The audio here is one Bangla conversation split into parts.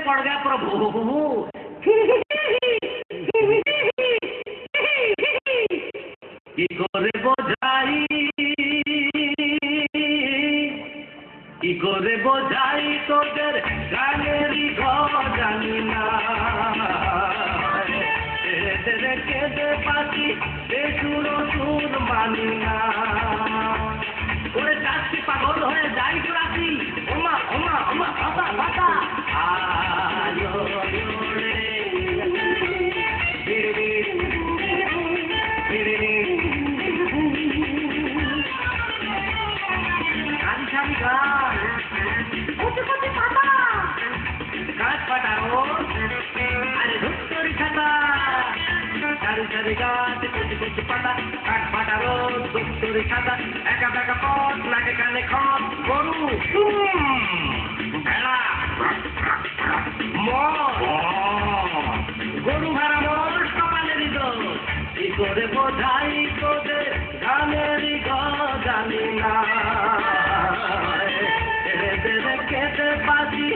पड़ गया प्रभु। কি করে বোঝাই, কি করে বোঝাই তোদের গানেরই জানি না, কেঁদে পাখি সুর সুর মানি না, ওরে যাচ্ছি পাগল হয়ে যাই রাতি, ওমা ওমা ওমা বাবা বাবা আলো রে গাছ পাটারো আরে ধুত্তরি খাতা চারি চারি গাছ কচি কচি পাতা কাঠ পাটারো ধুত্তরি খাতা একা বেকা পথ নাকে কানে খত গরু ভেড়া গরু ভেড়া মোর সকালেরই দোষ, কি করে বোঝাই তোদের গানেরই জানি না, খেতে পাচ্ছি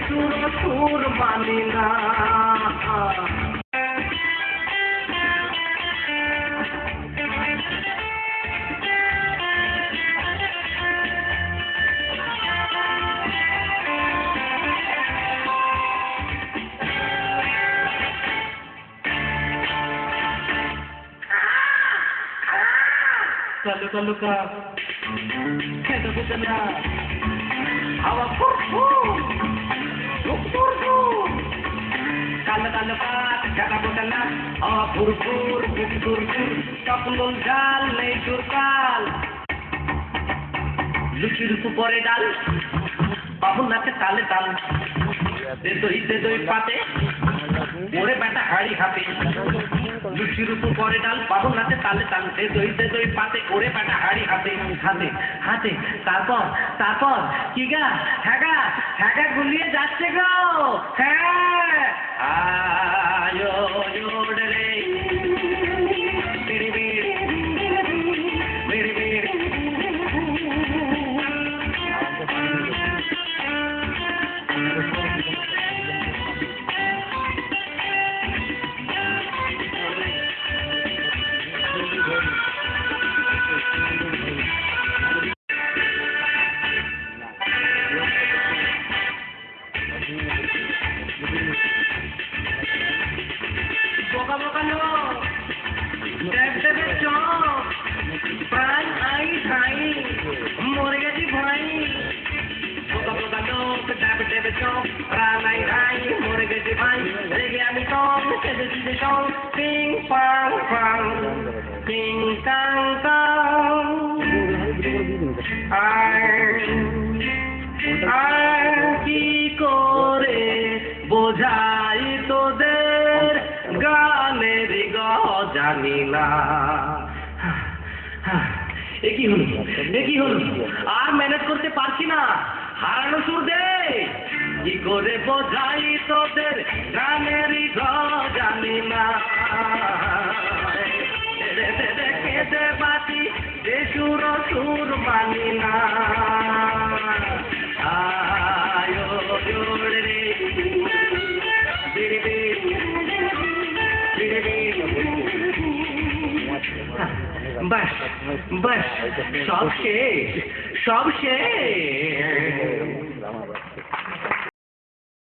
সুর সুর মানি না। Kalau ka kaya bukan na hawa purpu purpu kalau ka kaya bukan na hawa purpu purpu kapulul dal nei turkal লুচির উপরে ডাল বাবুর নাচে তালে তাল দে দই পাতে ওরে বেটা হাড়ি হাতে, লুচির উপরে ডাল বাবুর নাচে তালে তাল দে দই পাতে ওরে বেটা হাড়ি হাতে হাতে হাতে, তারপর তারপর কি গা হ্যাগা গুলিয়ে যাচ্ছে গো, হ্যাঁ আয়ো রে Ping pong pong, ping tang tang, কি করে বোঝাই তোদের গানের জানি না, এ কি হলো আর ম্যানেজ করতে পারছি না, হারানো সুর দে, কি করে বোঝাই তোদের গানেরই জানি না, কেঁদে বাতি সুর সুর মানি না, আয়ো রে বাস বাস সব শেষ